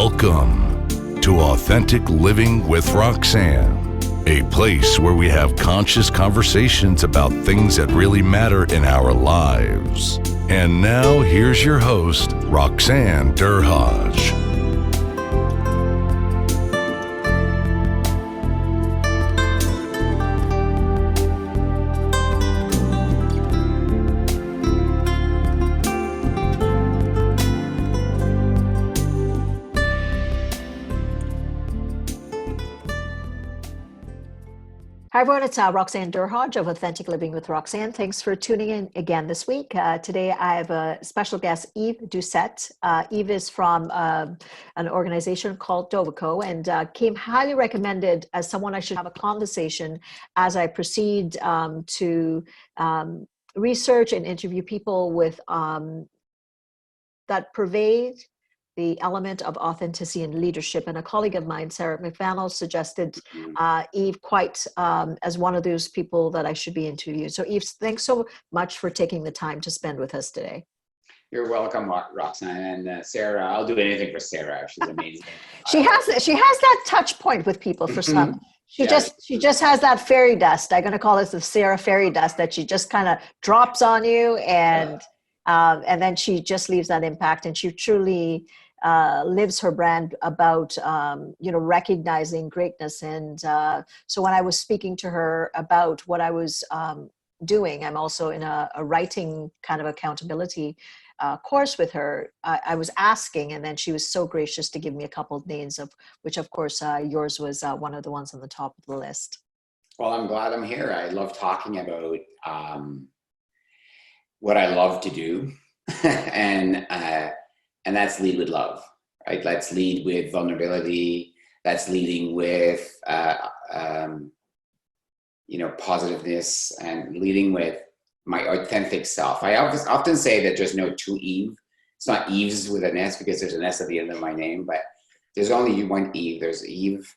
Welcome to Authentic Living with Roxanne, a place where we have conscious conversations about things that really matter in our lives. And now here's your host, Roxanne Derhaj. Hi everyone, it's Roxanne Derhaj of Authentic Living with Roxanne. Thanks for tuning in again this week. Today I have a special guest, Yves Doucet. Yves is from an organization called Dovico and came highly recommended as someone I should have a conversation as I proceed to research and interview people with that pervade the element of authenticity and leadership. And a colleague of mine, Sarah McVannell, suggested Yves quite as one of those people that I should be interviewed. So Yves, thanks so much for taking the time to spend with us today. You're welcome, Roxanne. And Sarah, I'll do anything for Sarah. She's amazing. She has that touch point with people for some. She just has that fairy dust. I'm going to call this the Sarah fairy dust that she just kind of drops on you and then she just leaves that impact, and she truly lives her brand about, recognizing greatness. And so when I was speaking to her about what I was doing, I'm also in a writing kind of accountability course with her. I was asking, and then she was so gracious to give me a couple of names, of which, of course, yours was one of the ones on the top of the list. Well, I'm glad I'm here. I love talking about what I love to do, and that's lead with love, right? Let's lead with vulnerability. That's leading with, positiveness, and leading with my authentic self. I often say that there's no two Eve. It's not Eves with an S because there's an S at the end of my name, but there's only one Eve. There's Eve,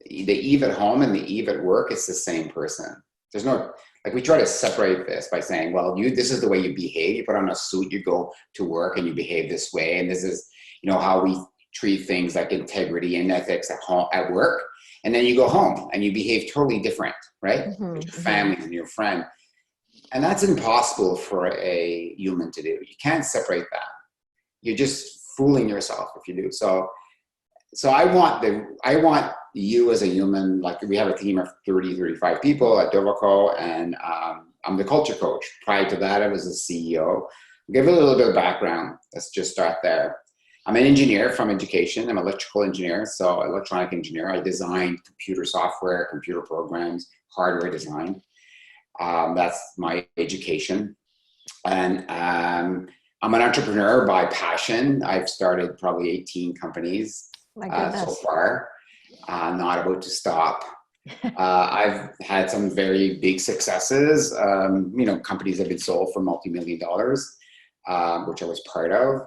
the Eve at home and the Eve at work. It's the same person. There's no, we try to separate this by saying, well, this is the way you behave. You put on a suit, you go to work and you behave this way. And this is, how we treat things like integrity and ethics at home, at work. And then you go home and you behave totally different, right? With your family and your friend. And that's impossible for a human to do. You can't separate that. You're just fooling yourself if you do. So I want you as a human, like we have a team of 35 people at Dovico, and I'm the culture coach. Prior to that, I was the CEO. I'll give a little bit of background. Let's just start there. I'm an engineer from education. I'm an electrical engineer, so electronic engineer. I design computer software, computer programs, hardware design. That's my education. And I'm an entrepreneur by passion. I've started probably 18 companies so far. I'm not about to stop. I've had some very big successes. Companies have been sold for multi-million dollars, which I was part of.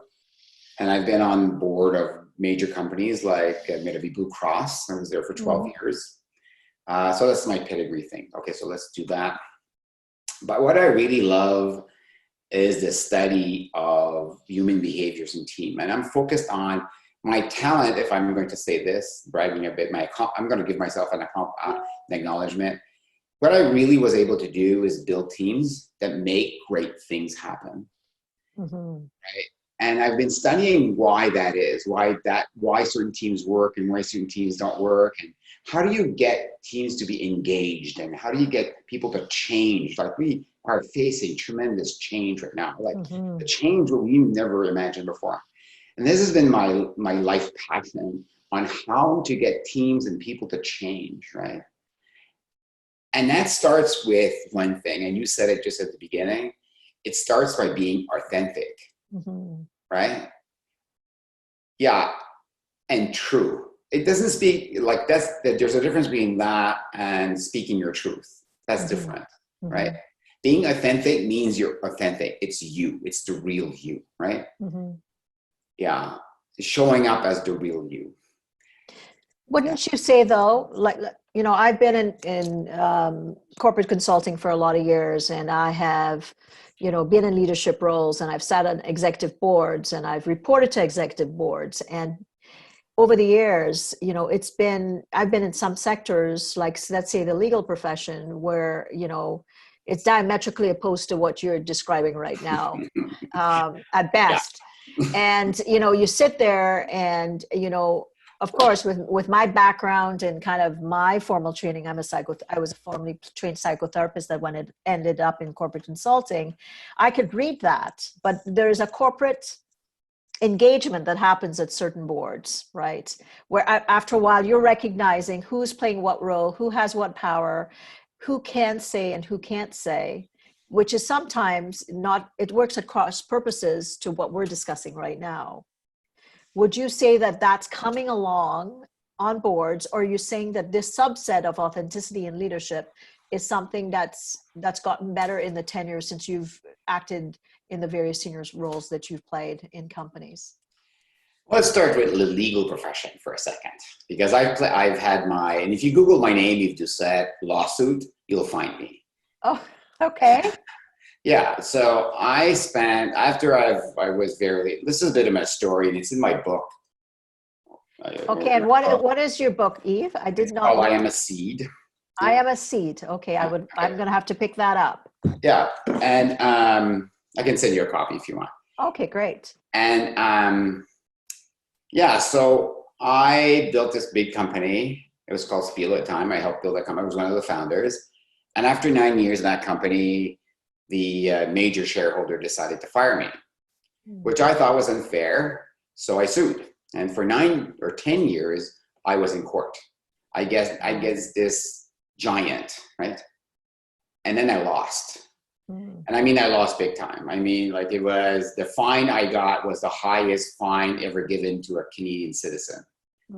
And I've been on board of major companies like maybe Blue Cross. I was there for 12 years. So that's my pedigree thing. Okay, so let's do that. But what I really love is the study of human behaviors in team. And I'm focused on my talent, if I'm going to say this, bragging a bit, I'm going to give myself an acknowledgement. What I really was able to do is build teams that make great things happen. Right? And I've been studying why that is, why certain teams work and why certain teams don't work. And how do you get teams to be engaged? And how do you get people to change? Like we are facing tremendous change right now, the change that we never imagined before. And this has been my life passion on how to get teams and people to change, right? And that starts with one thing, and you said it just at the beginning. It starts by being authentic, right? Yeah, and true. It doesn't speak like that. There's a difference between that and speaking your truth. That's different, right? Being authentic means you're authentic. It's you. It's the real you, right? Yeah, showing up as the real you. Wouldn't you say though, I've been in corporate consulting for a lot of years, and I have, been in leadership roles, and I've sat on executive boards, and I've reported to executive boards. And over the years, you know, I've been in some sectors, like let's say the legal profession, where, you know, it's diametrically opposed to what you're describing right now, at Yeah. best. And, you know, you sit there and, you know, of course, with my background and kind of my formal training, I was a formally trained psychotherapist that when it ended up in corporate consulting, I could read that, but there's a corporate engagement that happens at certain boards, right? Where after a while, you're recognizing who's playing what role, who has what power, who can say and who can't say, which is sometimes not, it works at cross purposes to what we're discussing right now. Would you say that that's coming along on boards, or are you saying that this subset of authenticity in leadership is something that's gotten better in the 10 years since you've acted in the various senior roles that you've played in companies? Let's start with the legal profession for a second, because I've had my, and if you Google my name, Yves Doucet lawsuit, you'll find me. Oh, okay. Yeah, so I spent, after I was very, this is a bit of my story, and it's in my book. Okay, and what is your book, Yves? I did It's not called know. I Am a Seed. I Am a Seed. Okay, I'm going to have to pick that up. Yeah, and I can send you a copy if you want. Okay, great. And yeah, so I built this big company. It was called Spiel at the time. I helped build that company. I was one of the founders. And after 9 years in that company, the major shareholder decided to fire me, which I thought was unfair. So I sued. And for 9 or 10 years, I was in court. I guess this giant, right? And then I lost. And I mean, I lost big time. I mean, like, it was, the fine I got was the highest fine ever given to a Canadian citizen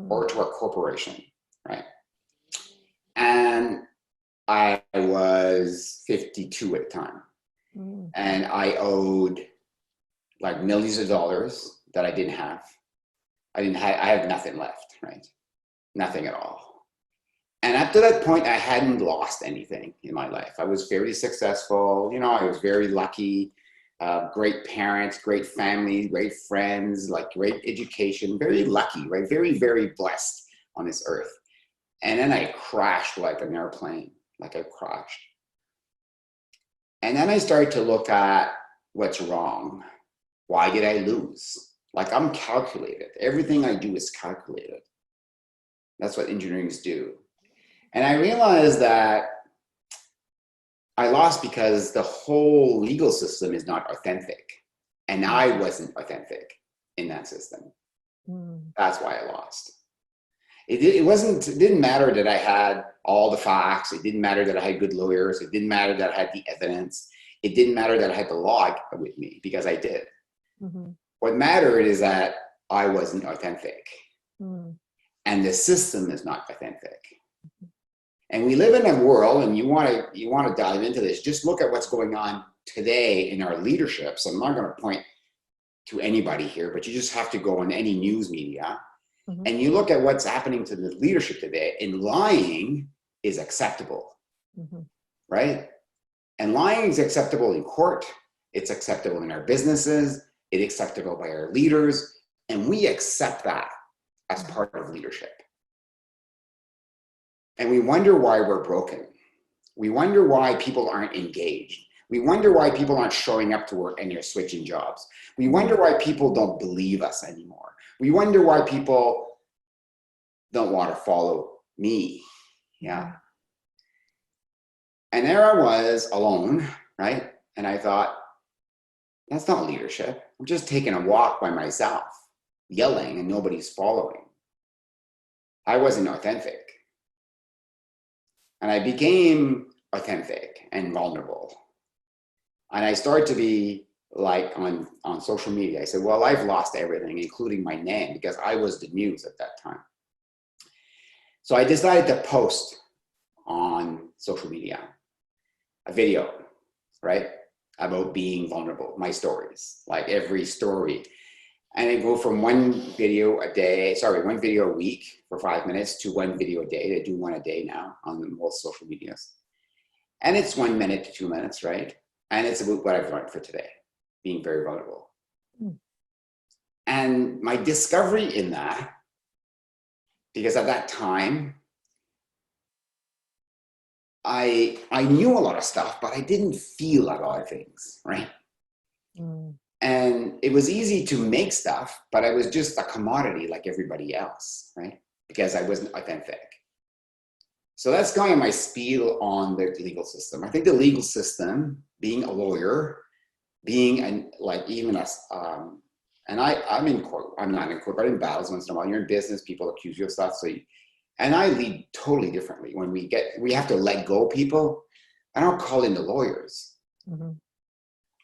or to a corporation, right? And I was 52 at the time. And I owed like millions of dollars that I didn't have. I have nothing left, right? Nothing at all. And up to that point, I hadn't lost anything in my life. I was very successful. You know, I was very lucky, great parents, great family, great friends, like great education, very lucky, right? Very, very blessed on this earth. And then I crashed like an airplane, like I crashed. And then I started to look at what's wrong. Why did I lose? Like, I'm calculated. Everything I do is calculated. That's what engineers do. And I realized that I lost because the whole legal system is not authentic. And I wasn't authentic in that system. That's why I lost. It didn't matter that I had all the facts. It didn't matter that I had good lawyers. It didn't matter that I had the evidence. It didn't matter that I had the law with me, because I did. What mattered is that I wasn't authentic. And the system is not authentic. And we live in a world, and you want to dive into this, just look at what's going on today in our leadership. So I'm not going to point to anybody here, but you just have to go on any news media. And you look at what's happening to the leadership today, and lying is acceptable, right? And lying is acceptable in court. It's acceptable in our businesses. It's acceptable by our leaders. And we accept that as part of leadership. And we wonder why we're broken. We wonder why people aren't engaged. We wonder why people aren't showing up to work and they're switching jobs. We wonder why people don't believe us anymore. We wonder why people don't want to follow me. Yeah. And there I was alone, right? And I thought, that's not leadership. I'm just taking a walk by myself, yelling, and nobody's following. I wasn't authentic. And I became authentic and vulnerable. And I started to be like on social media. I said, well, I've lost everything, including my name, because I was the news at that time. So I decided to post on social media a video, right, about being vulnerable, my stories, like every story. And I go from one video a week for 5 minutes to one video a day. I do one a day now on most social medias. And it's 1 minute to 2 minutes, right? And it's about what I've learned for today, being very vulnerable. And my discovery in that because at that time, I knew a lot of stuff, but I didn't feel a lot of things, right? Mm. And it was easy to make stuff, but I was just a commodity like everybody else, right? Because I wasn't authentic. So that's going on my spiel on the legal system. I think the legal system, being a lawyer, being like even us, and I'm in court. I'm not in court, but in battles once in a while. You're in business, people accuse you of stuff. And I lead totally differently. When we have to let go people, I don't call in the lawyers. Mm-hmm.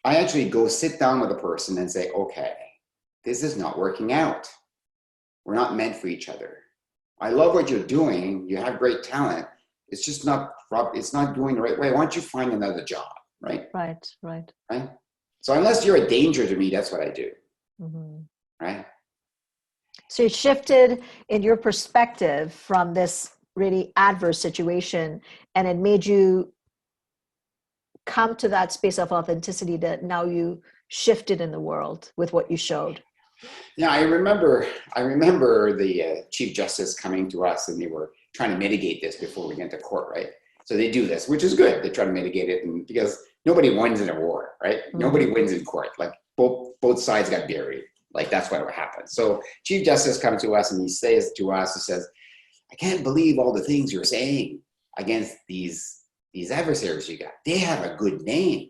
I actually go sit down with a person and say, okay, this is not working out. We're not meant for each other. I love what you're doing. You have great talent. It's just not going the right way. Why don't you find another job, right? Right. So unless you're a danger to me, that's what I do, Mm-hmm. right? So you shifted in your perspective from this really adverse situation, and it made you come to that space of authenticity that now you shifted in the world with what you showed. Yeah, I remember the Chief Justice coming to us, and they were trying to mitigate this before we get to court, right? So they do this, which is good. They try to mitigate it, and because nobody wins in a war, right? Mm-hmm. Nobody wins in court. Like both sides got buried. Like that's what happened. So Chief Justice comes to us and he says to us, he says, I can't believe all the things you're saying against these adversaries you got. They have a good name.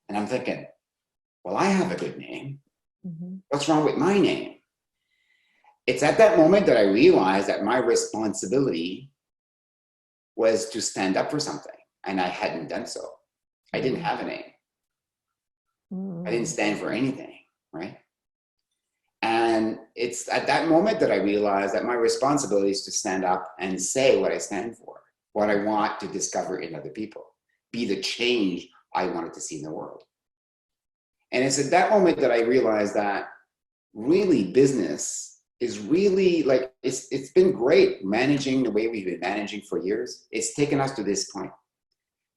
And I'm thinking, well, I have a good name. Mm-hmm. What's wrong with my name? It's at that moment that I realized that my responsibility was to stand up for something. And I hadn't done so. I didn't have a name. Mm-hmm. I didn't stand for anything, right? And it's at that moment that I realized that my responsibility is to stand up and say what I stand for, what I want to discover in other people, be the change I wanted to see in the world. And it's at that moment that I realized that really business is really like, it's been great managing the way we've been managing for years. It's taken us to this point,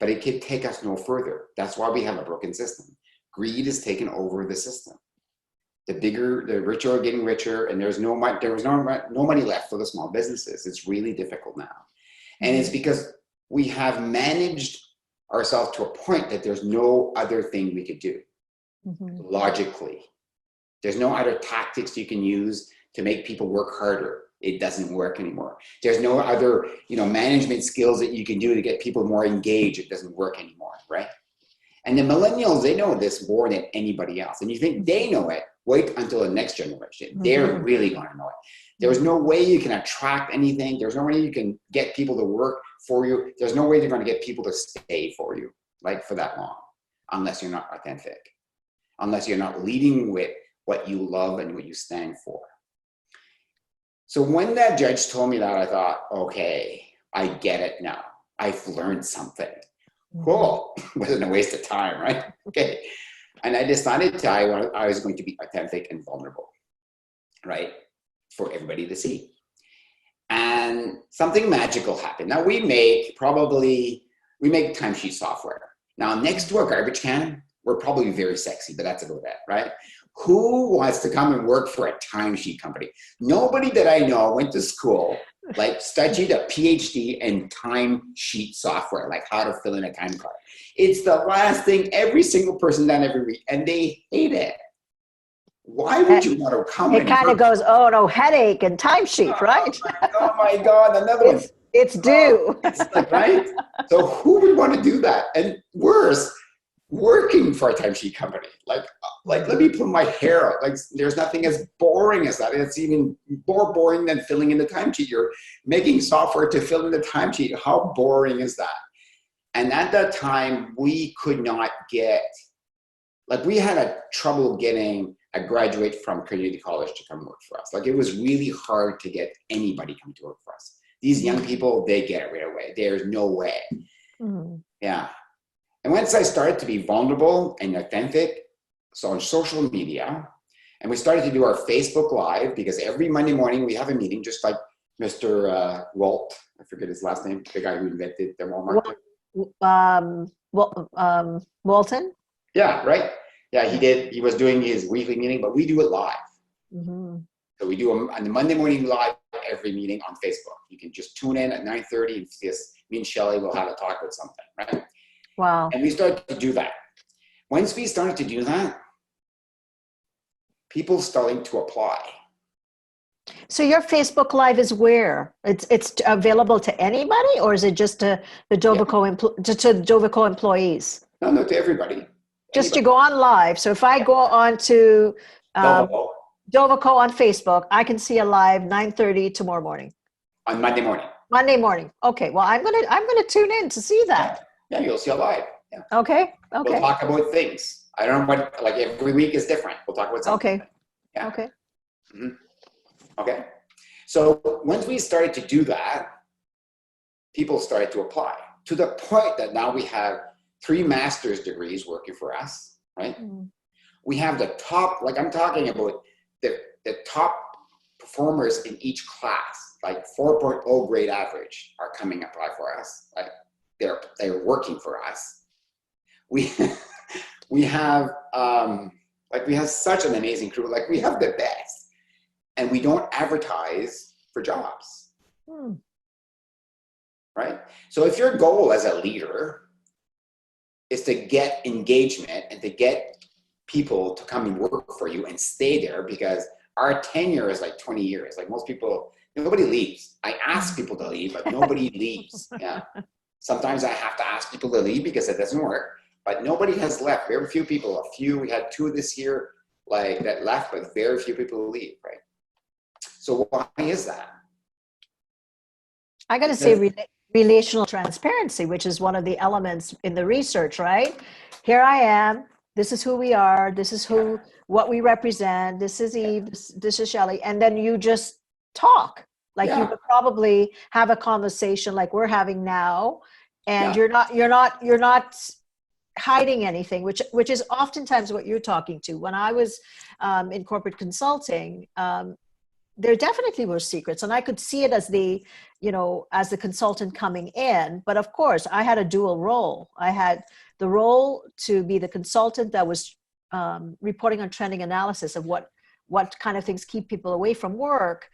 but it could take us no further. That's why we have a broken system. Greed has taken over the system. The richer are getting richer, and there was no money left for the small businesses. It's really difficult now. And it's because we have managed ourselves to a point that there's no other thing we could do. Mm-hmm. Logically. There's no other tactics you can use to make people work harder. It doesn't work anymore. There's no other, management skills that you can do to get people more engaged. It doesn't work anymore, right? And the millennials, they know this more than anybody else. And you think they know it, wait until the next generation. They're really going to know it. There's no way you can attract anything. There's no way you can get people to work for you. There's no way you're going to get people to stay for you, like for that long, unless you're not authentic, unless you're not leading with what you love and what you stand for. So when that judge told me that, I thought, okay, I get it now. I've learned something. Cool. Wasn't a waste of time, right? Okay. And I decided I was going to be authentic and vulnerable, right? For everybody to see. And something magical happened. Now we make timesheet software. Now next to a garbage can, we're probably very sexy, but that's about it, right? Who wants to come and work for a timesheet company? Nobody that I know went to school, like studied a PhD in timesheet software, like how to fill in a time card. It's the last thing every single person done every week, and they hate it. Why would you want to come? It kind of goes, oh no, headache and timesheet, right? Oh my God, another one. It's due. It's like, right? So who would want to do that? And worse, working for a timesheet company. Like let me put my hair out. Like there's nothing as boring as that. It's even more boring than filling in the timesheet. You're making software to fill in the timesheet. How boring is that? And at that time, we could not get, we had trouble getting a graduate from community college to come work for us. Like it was really hard to get anybody come to work for us. These young people, they get it right away. There's no way. Mm-hmm. Yeah. And once I started to be vulnerable and authentic, so on social media, and we started to do our Facebook Live, because every Monday morning we have a meeting, just like Mr. Walt, I forget his last name, the guy who invented the Walmart. Walton? Yeah, right. Yeah, he did. He was doing his weekly meeting, but we do it live. Mm-hmm. So we do them on the Monday morning live. every meeting on Facebook. You can just tune in at 9:30 and see us. Me and Shelly will have a talk about something, right? Wow. And we started to do that. Once we started to do that, people starting to apply. So your Facebook Live is where? It's available to anybody, or is it just to the Dovico to Dovico employees? No, to everybody. Just to go on live. So if I go on to Dovico on Facebook, I can see a live 9:30 tomorrow morning. On Monday morning. Monday morning. Okay. Well, I'm gonna tune in to see that. Yeah, you'll see a live. Yeah. Okay. We'll talk about things. I don't know what, like every week is different. We'll talk about something. Okay. Yeah. Okay. Mm-hmm. Okay. So once we started to do that, people started to apply to the point that now we have 3 master's degrees working for us, right? Mm. We have the top, like I'm talking about the top performers in each class, like 4.0 grade average are coming to apply for us. Like they're working for us. We have we have such an amazing crew. Like we have the best, and we don't advertise for jobs. Right? So if your goal as a leader is to get engagement and to get people to come and work for you and stay there, because our tenure is like 20 years. Like most people, nobody leaves. I ask people to leave, but nobody leaves. Yeah. Sometimes I have to ask people to leave because it doesn't work, but nobody has left. Very few people, we had 2 this year, like that left, but very few people leave, right? So why is that? I got to say relational transparency, which is one of the elements in the research, right? Here I am. This is who we are. This is what we represent. This is Eve. This is Shelly. And then you just talk. Like you would probably have a conversation like we're having now, and you're not hiding anything, which is oftentimes what you're talking to. When I was in corporate consulting, there definitely were secrets, and I could see it as the consultant coming in. But of course, I had a dual role. I had the role to be the consultant that was reporting on trending analysis of what kind of things keep people away from work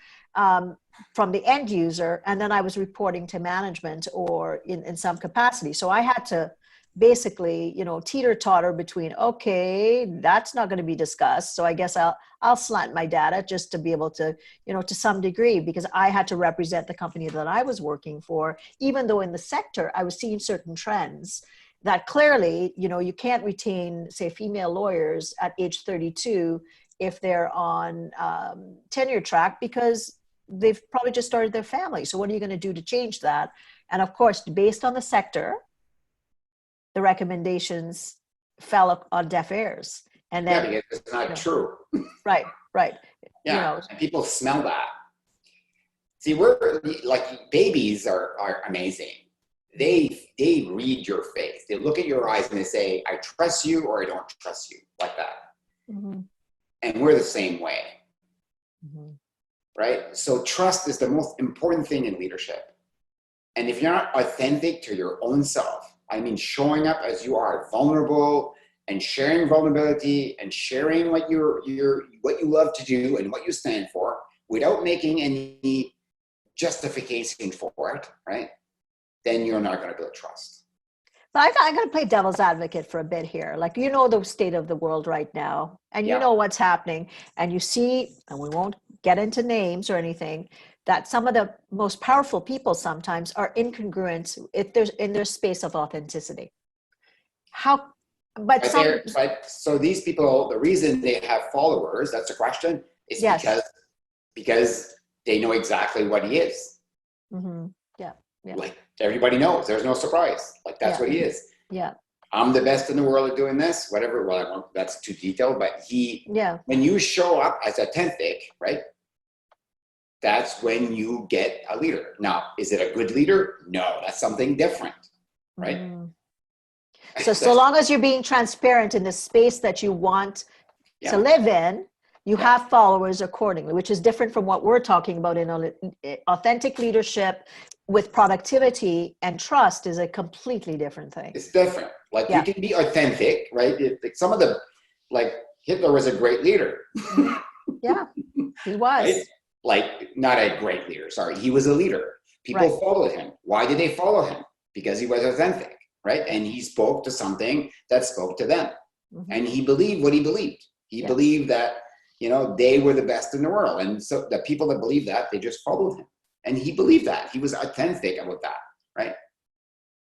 from the end user, and then I was reporting to management or in some capacity. So I had to basically, teeter-totter between, okay, that's not going to be discussed, so I guess I'll slant my data just to be able to, to some degree, because I had to represent the company that I was working for, even though in the sector I was seeing certain trends that clearly, you can't retain, say, female lawyers at age 32 if they're on tenure track, because they've probably just started their family. So what are you going to do to change that? And of course, based on the sector, the recommendations fell on deaf ears. And then because it's not true. Right. Yeah, and people smell that. See, we're like, babies are amazing. They read your face. They look at your eyes and they say, I trust you or I don't trust you, like that. Mm-hmm. And we're the same way. Mm-hmm. Right? So trust is the most important thing in leadership. And if you're not authentic to your own self, I mean, showing up as you are, vulnerable, and sharing vulnerability and sharing what you love to do and what you stand for without making any justification for it, right? Then you're not going to build trust. But I got to play devil's advocate for a bit here. Like, the state of the world right now, and you know what's happening, and you see, and we won't get into names or anything, that some of the most powerful people sometimes are incongruent if there's in their space of authenticity. So these people, the reason they have followers, that's the question, is because they know exactly what he is. Mm-hmm. Yeah. Like everybody knows, there's no surprise. Like that's what he is. Yeah. I'm the best in the world at doing this, whatever. Well, that's too detailed, but when you show up as authentic, right? That's when you get a leader. Now, is it a good leader? No, that's something different, right? Mm. So long as you're being transparent in the space that you want to live in, you have followers accordingly, which is different from what we're talking about in authentic leadership with productivity, and trust is a completely different thing. It's different. Like you can be authentic, right? Some of the, like Hitler was a great leader. Yeah, he was. Right? like not a great leader, sorry, he was a leader. People Right. followed him. Why did they follow him? Because he was authentic, right? And he spoke to something that spoke to them. Mm-hmm. And he believed what he believed. He Yes. believed that, they were the best in the world. And so the people that believed that, they just followed him. And he believed that. He was authentic about that, right?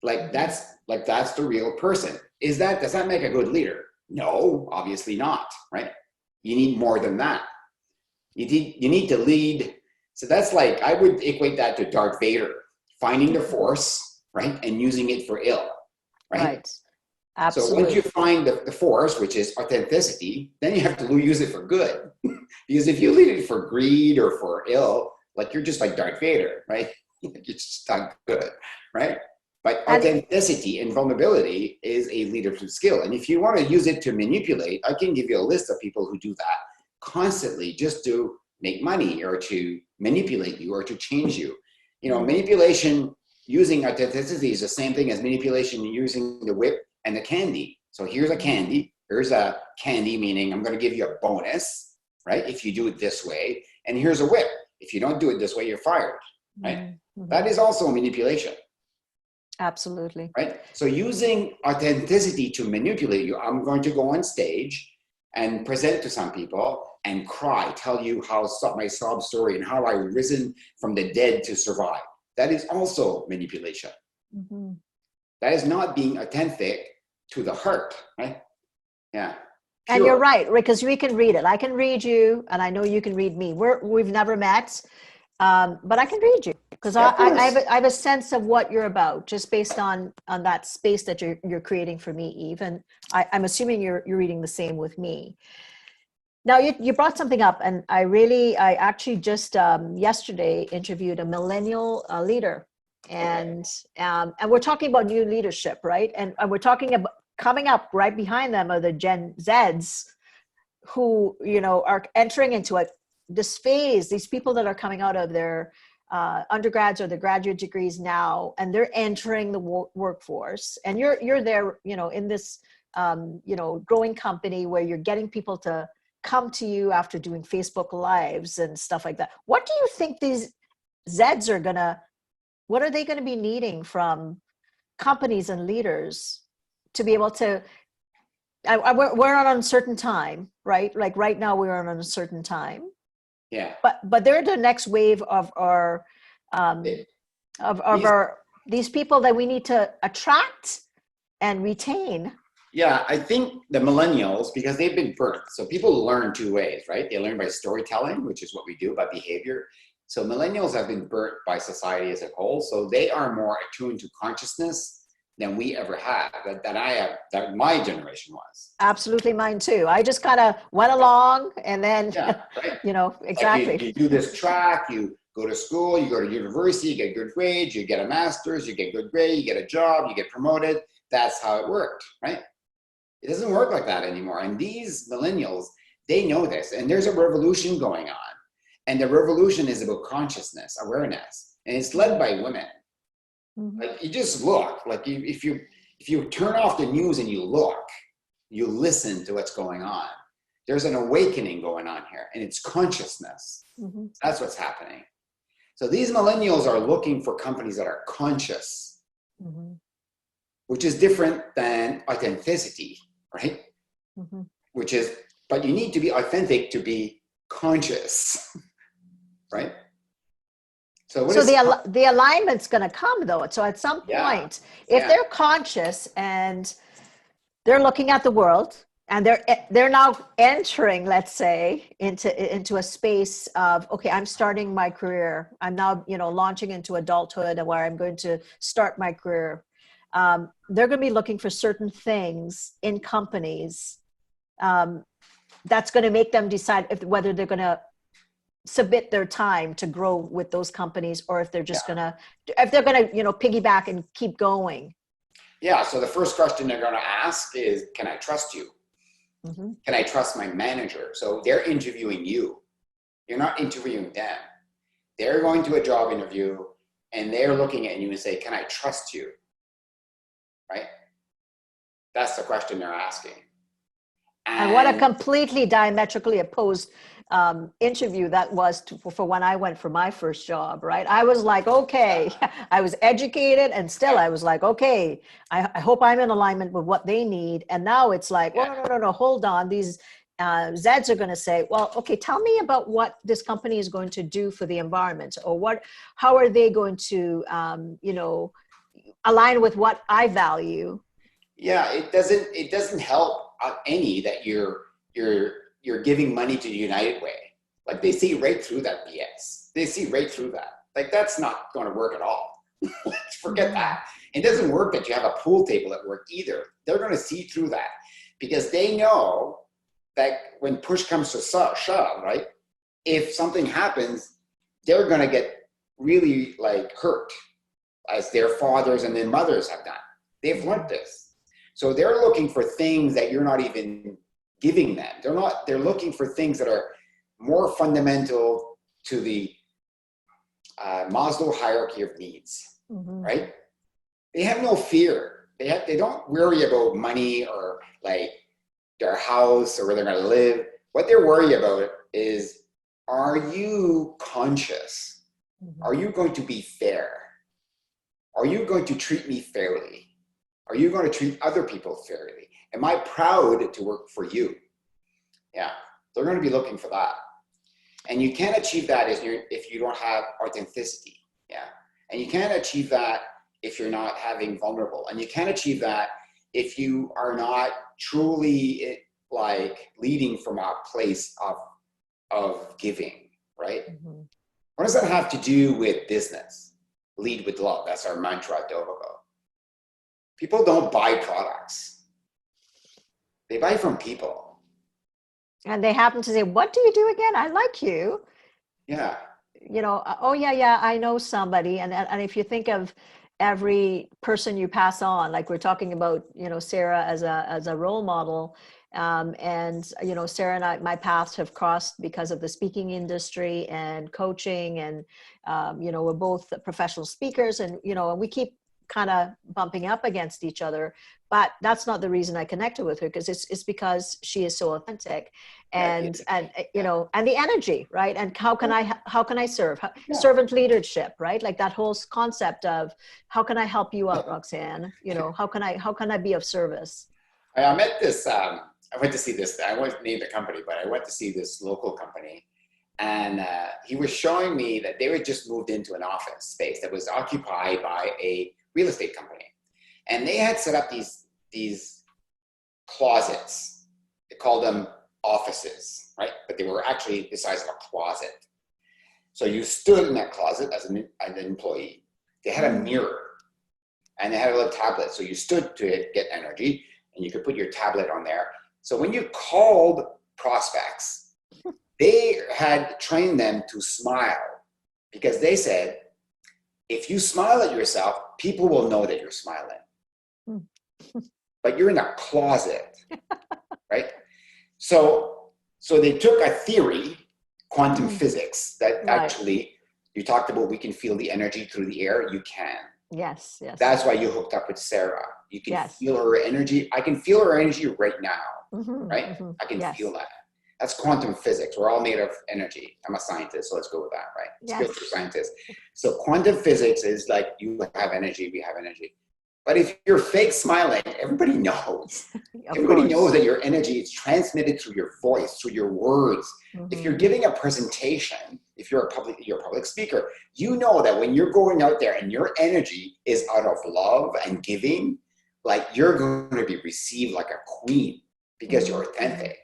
Like that's the real person. Does that make a good leader? No, obviously not, right? You need more than that. You need to lead. So that's like, I would equate that to Darth Vader, finding the force, right? And using it for ill, right? Right. Absolutely. So once you find the force, which is authenticity, then you have to use it for good. Because if you lead it for greed or for ill, like you're just like Darth Vader, right? You're just not good, right? But authenticity and vulnerability is a leadership skill. And if you want to use it to manipulate, I can give you a list of people who do that constantly just to make money or to manipulate you or to change you. Manipulation using authenticity is the same thing as manipulation using the whip and the candy. So here's a candy. Here's a candy, meaning I'm going to give you a bonus, right? If you do it this way. And here's a whip. If you don't do it this way, you're fired, right? Mm-hmm. That is also manipulation. Absolutely. Right? So using authenticity to manipulate you, I'm going to go on stage and present to some people and cry, tell you my sob story and how I risen from the dead to survive. That is also manipulation. Mm-hmm. That is not being authentic to the heart, right? Yeah. Pure. And you're right, because we can read it. I can read you, and I know you can read me. We've never met, but I can read you. Because I have a sense of what you're about, just based on that space that you're creating for me, Yves. And I'm assuming you're reading the same with me. Now you brought something up, and I actually just yesterday interviewed a millennial leader, and we're talking about new leadership, right? And we're talking about coming up right behind them are the Gen Zs, who are entering into this phase. These people that are coming out of their undergrads or the graduate degrees now, and they're entering the workforce, and you're there, in this, growing company where you're getting people to come to you after doing Facebook Lives and stuff like that. What do you think these Zeds what are they going to be needing from companies and leaders to be able to, we're on an uncertain time, right? Like right now we're on an uncertain time. Yeah. But they're the next wave of these people that we need to attract and retain. Yeah, I think the millennials, because they've been birthed, so people learn two ways, right? They learn by storytelling, which is what we do by behavior. So millennials have been birthed by society as a whole, so they are more attuned to consciousness than we ever had, that my generation was. Absolutely, mine too. I just kind of went along, and then, right. Exactly. Like you do this track, you go to school, you go to university, you get good grades, you get a master's, you get good grade, you get a job, you get promoted. That's how it worked, right? It doesn't work like that anymore. And these millennials, they know this, and there's a revolution going on. And the revolution is about consciousness, awareness, and it's led by women. Mm-hmm. Like you just look, like if you turn off the news and you look, you listen to what's going on. There's an awakening going on here, and it's consciousness. Mm-hmm. That's what's happening. So these millennials are looking for companies that are conscious, mm-hmm. which is different than authenticity, right? Mm-hmm. But you need to be authentic to be conscious, right? So the alignment's going to come, though. So at some point, if they're conscious and they're looking at the world, and they're now entering, let's say, into a space of, okay, I'm starting my career. I'm now, launching into adulthood, where I'm going to start my career. They're going to be looking for certain things in companies that's going to make them decide whether they're going to submit their time to grow with those companies, or if they're just going to piggyback and keep going. Yeah. So the first question they're going to ask is, can I trust you? Mm-hmm. Can I trust my manager? So they're interviewing you. You're not interviewing them. They're going to a job interview and they're looking at you and say, can I trust you? Right? That's the question they're asking. And what a completely diametrically opposed interview that was for when I went for my first job, right? I was like, okay, I was educated and still I was like, okay, I hope I'm in alignment with what they need. And now it's like, well, no, hold on. These Zeds are going to say, well, okay, tell me about what this company is going to do for the environment, or how are they going to, align with what I value. Yeah, it doesn't help any that you're giving money to the United Way. Like, they see right through that BS. They see right through that. Like, that's not going to work at all. Forget that. It doesn't work that you have a pool table at work either. They're going to see through that, because they know that when push comes to shove, right? If something happens, they're going to get really like hurt, as their fathers and their mothers have done. They've learned this. So they're looking for things that you're not even giving them. They're looking for things that are more fundamental to the Maslow hierarchy of needs, right? They have no fear. They don't worry about money or like their house or where they're going to live. What they're worried about is, are you conscious? Are you going to be fair? Are you going to treat me fairly? Are you going to treat other people fairly? Am I proud to work for you? Yeah, they're going to be looking for that. And you can't achieve that if you don't have authenticity. Yeah, and you can't achieve that if you're not having vulnerable. And you can't achieve that if you are not truly like leading from a place of giving, right? What does that have to do with business? Lead with love. That's our mantra at Dovico. People don't buy products. They buy from people. And they happen to say, what do you do again? I like you. Yeah. Oh yeah, I know somebody. And if you think of every person you pass on, like we're talking about, Sarah as a role model. And Sarah and I, my paths have crossed because of the speaking industry and coaching. And, we're both professional speakers, and, and we keep kind of bumping up against each other, but that's not the reason I connected with her, because it's because she is so authentic, and the energy, right? And how can I serve? Servant leadership, right? Like that whole concept of how can I help you out, Roxanne? How can I be of service? I met this. I went to see this. I won't name the company, but I went to see this local company. And he was showing me that they had just moved into an office space that was occupied by a real estate company. And they had set up these closets. They called them offices, right? But they were actually the size of a closet. So you stood in that closet as an employee. They had a mirror, and they had a little tablet. So you stood to get energy, and you could put your tablet on there. So when you called prospects, they had trained them to smile, because they said, if you smile at yourself, people will know that you're smiling. But you're in a closet, right? So they took a theory, quantum physics, that actually, you talked about we can feel the energy through the air. You can. Yes. That's why you hooked up with Sarah. You can feel her energy. I can feel her energy right now, right? I can feel that. That's quantum physics. We're all made of energy. I'm a scientist, so let's go with that, right? Spiritual scientist. So quantum physics is like, you have energy, we have energy. But if you're fake smiling, everybody knows. Everybody knows that your energy is transmitted through your voice, through your words. If you're giving a presentation, if you're a public speaker, you know that when you're going out there and your energy is out of love and giving, like, you're going to be received like a queen, because you're authentic.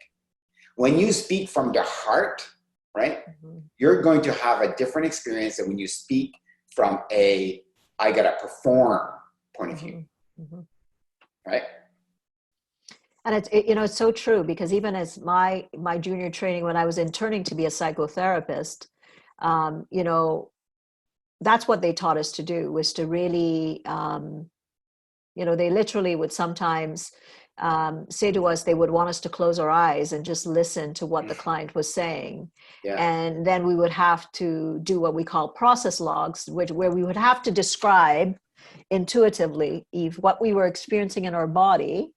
When you speak from the heart, right, you're going to have a different experience than when you speak from I gotta perform point of view, right? And it's so true, because even as my junior training, when I was interning to be a psychotherapist, that's what they taught us to do, was to really, they literally would sometimes say to us, they would want us to close our eyes and just listen to what the client was saying. And then we would have to do what we call process logs, where we would have to describe intuitively, Yves, what we were experiencing in our body,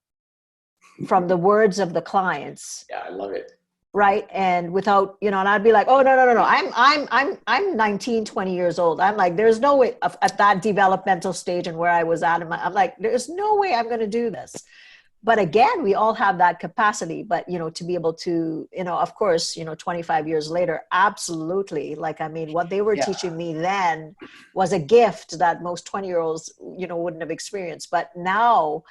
from the words of the clients. Yeah, I love it. Right. And without, and I'd be like, oh, no. I'm 19, 20 years old. I'm like, there's no way at that developmental stage and where I was at. I'm like, there's no way I'm going to do this. But again, we all have that capacity, but, to be able to, of course, 25 years later, absolutely. Like, I mean, what they were teaching me then was a gift that most 20-year-olds, wouldn't have experienced. But now,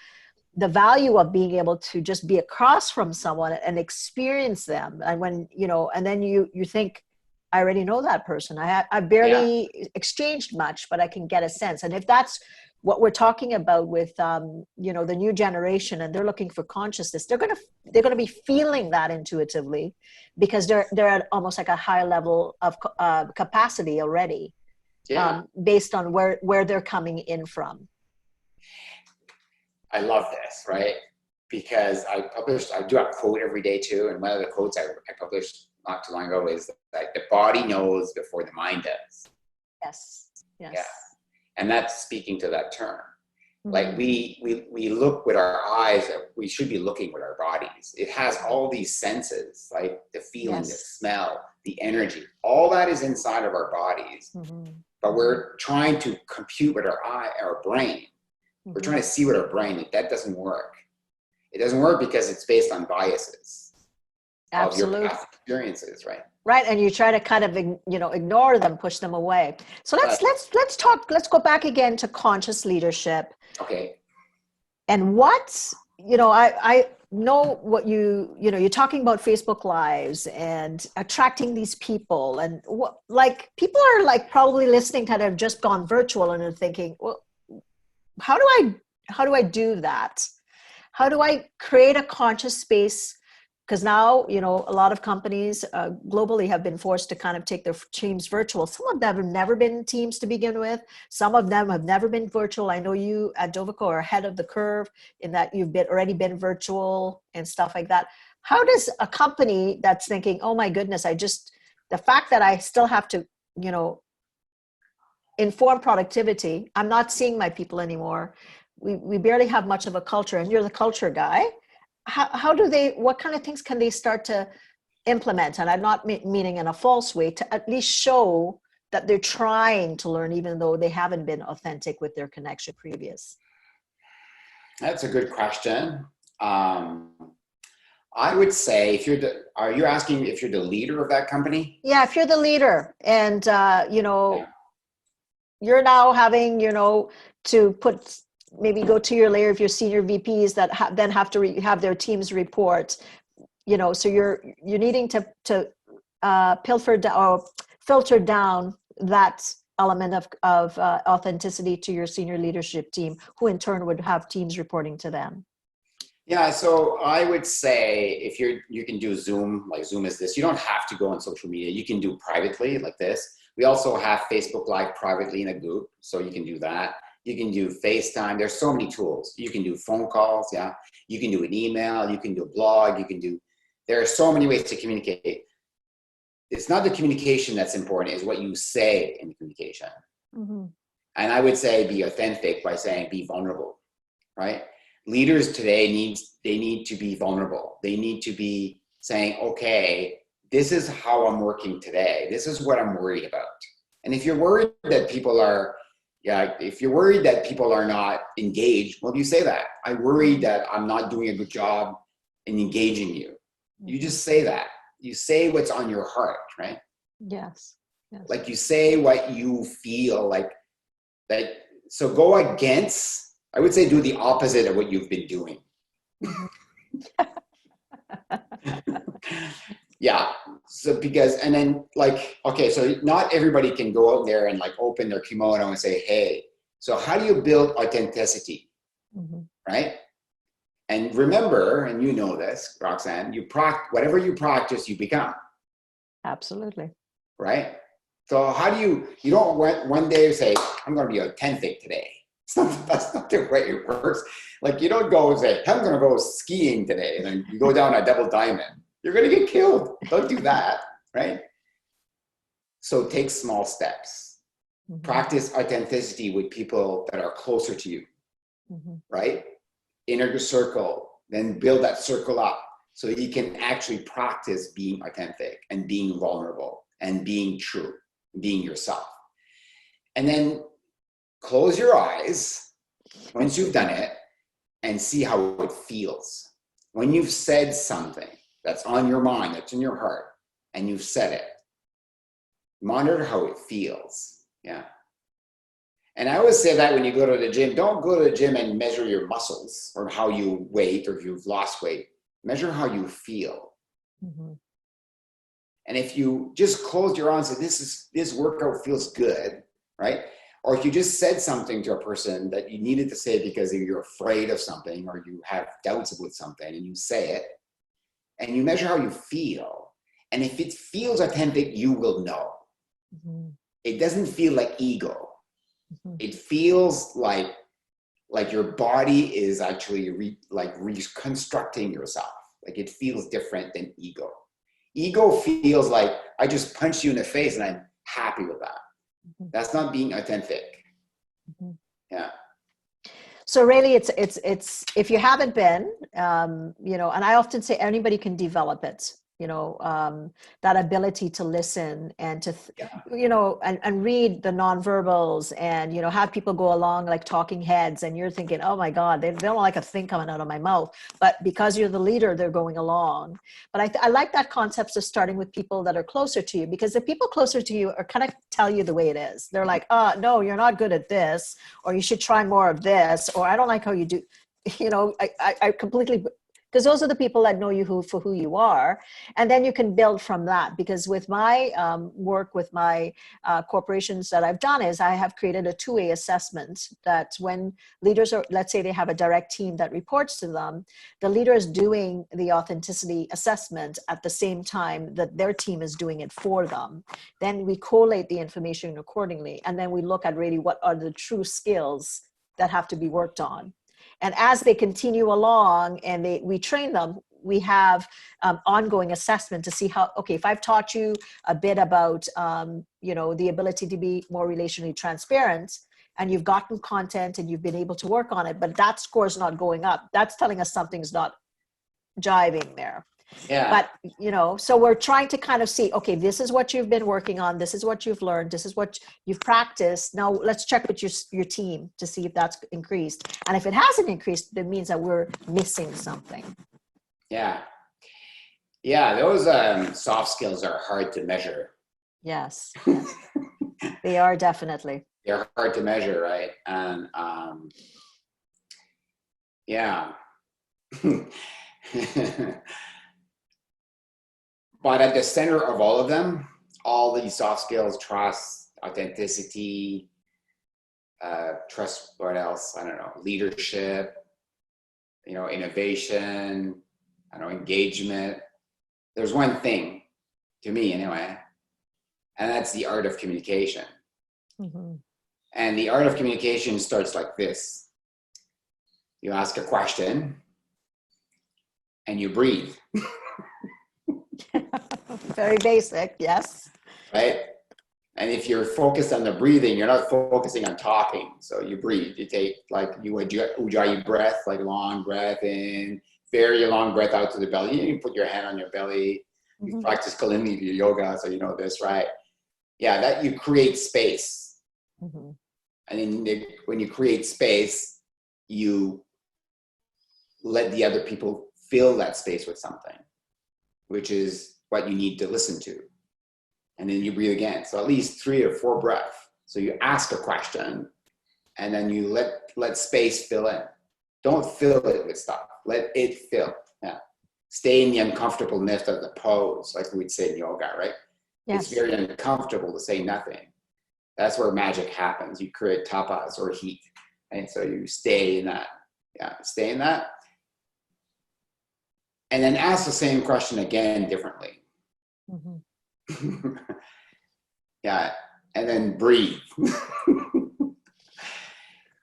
the value of being able to just be across from someone and experience them. And when, and then you think, I already know that person. I barely exchanged much, but I can get a sense. And if that's what we're talking about with, the new generation, and they're looking for consciousness, they're going to be feeling that intuitively, because they're at almost like a high level of capacity already, based on where they're coming in from. I love this, right? Because I do a quote every day too. And one of the quotes I published not too long ago is that the body knows before the mind does. Yes. Yeah. And that's speaking to that term. Mm-hmm. Like we look with our eyes, we should be looking with our bodies. It has all these senses, like the feeling, the smell, the energy, all that is inside of our bodies. Mm-hmm. But we're trying to compute with our brain. We're trying to see with our brain. That doesn't work. It doesn't work because it's based on biases. Absolutely. Of your past experiences, right? Right, and you try to kind of ignore them, push them away. So let's talk. Let's go back again to conscious leadership. Okay. And what I know what you're talking about Facebook Lives and attracting these people, and what, like, people are like probably listening that have just gone virtual and are thinking, well, how do I do that? How do I create a conscious space? Because now, a lot of companies globally have been forced to kind of take their teams virtual. Some of them have never been teams to begin with. Some of them have never been virtual. I know you at Dovico are ahead of the curve in that you've already been virtual and stuff like that. How does a company that's thinking, oh my goodness, the fact that I still have to, inform productivity, I'm not seeing my people anymore. We barely have much of a culture, and you're the culture guy. What kind of things can they start to implement? And I'm not meaning in a false way, to at least show that they're trying to learn, even though they haven't been authentic with their connection previous. That's a good question. I would say, are you asking if you're the leader of that company? Yeah, if you're the leader, and you're now having, to maybe go to your layer of your senior VPs that then have to have their teams report, so you're needing to filter down that element of authenticity to your senior leadership team, who in turn would have teams reporting to them. Yeah, so I would say if you can do Zoom, like Zoom is this. You don't have to go on social media. You can do privately like this. We also have Facebook Live privately in a group, so you can do that. You can do FaceTime. There's so many tools. You can do phone calls, yeah. You can do an email. You can do a blog. There are so many ways to communicate. It's not the communication that's important, it's what you say in the communication. Mm-hmm. And I would say be authentic by saying be vulnerable, right? Leaders today need to be vulnerable. They need to be saying, okay, this is how I'm working today. This is what I'm worried about. And if you're worried that people are not engaged, well, you say that. I worry that I'm not doing a good job in engaging you. You just say that. You say what's on your heart, right? Yes. Like you say what you feel like that. So go against, I would say do the opposite of what you've been doing. Yeah. So and then okay, so not everybody can go out there and open their kimono and say, hey, so how do you build authenticity? Mm-hmm. Right? And remember, and you know this, Roxanne, whatever you practice, you become. Absolutely. Right? So how do you don't one day say, I'm going to be authentic today. That's not the way it works. You don't go and say, I'm going to go skiing today. And then you go down a double diamond. You're going to get killed. Don't do that, right? So take small steps. Mm-hmm. Practice authenticity with people that are closer to you, mm-hmm. right? Inner circle, then build that circle up so you can actually practice being authentic and being vulnerable and being true, being yourself. And then close your eyes once you've done it and see how it feels. When you've said something that's on your mind, that's in your heart, and you've said it, monitor how it feels. Yeah. And I always say that when you go to the gym, don't go to the gym and measure your muscles or how you weight or if you've lost weight. Measure how you feel. Mm-hmm. And if you just close your eyes and say, this workout feels good, right? Or if you just said something to a person that you needed to say because you're afraid of something or you have doubts about something and you say it and you measure how you feel. And if it feels authentic, you will know. Mm-hmm. It doesn't feel like ego. Mm-hmm. It feels like your body is actually reconstructing yourself. Like it feels different than ego. Ego feels like I just punched you in the face and I'm happy with that. Mm-hmm. That's not being authentic. Mm-hmm. Yeah. So really it's if you haven't been, you know, and I often say anybody can develop it, you know, that ability to listen and to, you know, and read the nonverbals and, you know, have people go along like talking heads and you're thinking, oh my God, they don't like a thing coming out of my mouth. But because you're the leader, they're going along. But I like that concept of starting with people that are closer to you, because the people closer to you are kind of tell you the way it is. They're like, no, you're not good at this, or you should try more of this, or I don't like how you do, you know, I completely, because those are the people that know you for who you are. And then you can build from that. Because with my work with my corporations that I've done is I have created a two-way assessment that when leaders are, let's say they have a direct team that reports to them, the leader is doing the authenticity assessment at the same time that their team is doing it for them. Then we collate the information accordingly. And then we look at really what are the true skills that have to be worked on. And as they continue along and we train them, we have ongoing assessment to see how, okay, if I've taught you a bit about, you know, the ability to be more relationally transparent and you've gotten content and you've been able to work on it, but that score is not going up, that's telling us something's not jiving there. Yeah. But, you know, so we're trying to kind of see, okay, this is what you've been working on. This is what you've learned. This is what you've practiced. Now let's check with your team to see if that's increased. And if it hasn't increased, that means that we're missing something. Yeah. Yeah. Those soft skills are hard to measure. Yes. Yes. They are definitely. They're hard to measure, right? And yeah. But at the center of all of them, all these soft skills, trust, authenticity, trust, what else? I don't know, leadership, you know, innovation, I don't know, engagement. There's one thing, to me anyway, and that's the art of communication. Mm-hmm. And the art of communication starts like this. You ask a question and you breathe. Very basic, yes. Right? And if you're focused on the breathing, you're not focusing on talking. So you breathe. You take like ujjayi breath, like long breath in, very long breath out to the belly. You can put your hand on your belly. You practice Kalindi yoga, so you know this, right? Yeah, that you create space. Mm-hmm. And then when you create space, you let the other people fill that space with something, which is what you need to listen to. And then you breathe again. So at least 3 or 4 breaths. So you ask a question and then you let space fill in. Don't fill it with stuff. Let it fill. Yeah. Stay in the uncomfortableness of the pose, like we'd say in yoga, right? Yes. It's very uncomfortable to say nothing. That's where magic happens. You create tapas or heat. And so you stay in that. Yeah, stay in that. And then ask the same question again differently. Mm-hmm. Yeah, and then breathe.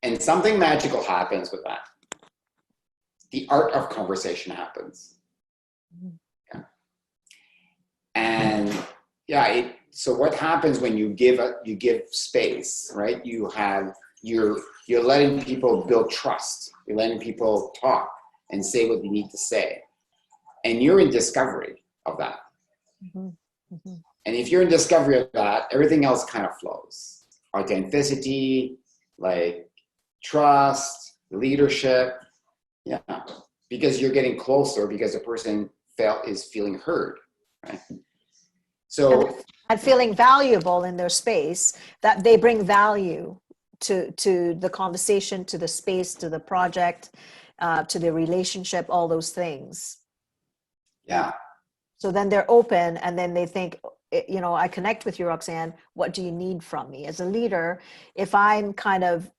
And something magical happens with that. The art of conversation happens. Yeah. And yeah, so what happens when you give space, right? You're letting people build trust. You're letting people talk and say what you need to say. And you're in discovery of that. Mm-hmm. Mm-hmm. And if you're in discovery of that, everything else kind of flows. Authenticity, like trust, leadership. Yeah. Because you're getting closer because the person is feeling heard. Right? So, and feeling valuable in their space, that they bring value to the conversation, to the space, to the project, to the relationship, all those things. yeah. So then they're open, and then they think, I connect with you, Roxanne. What do you need from me as a leader? If I'm kind of,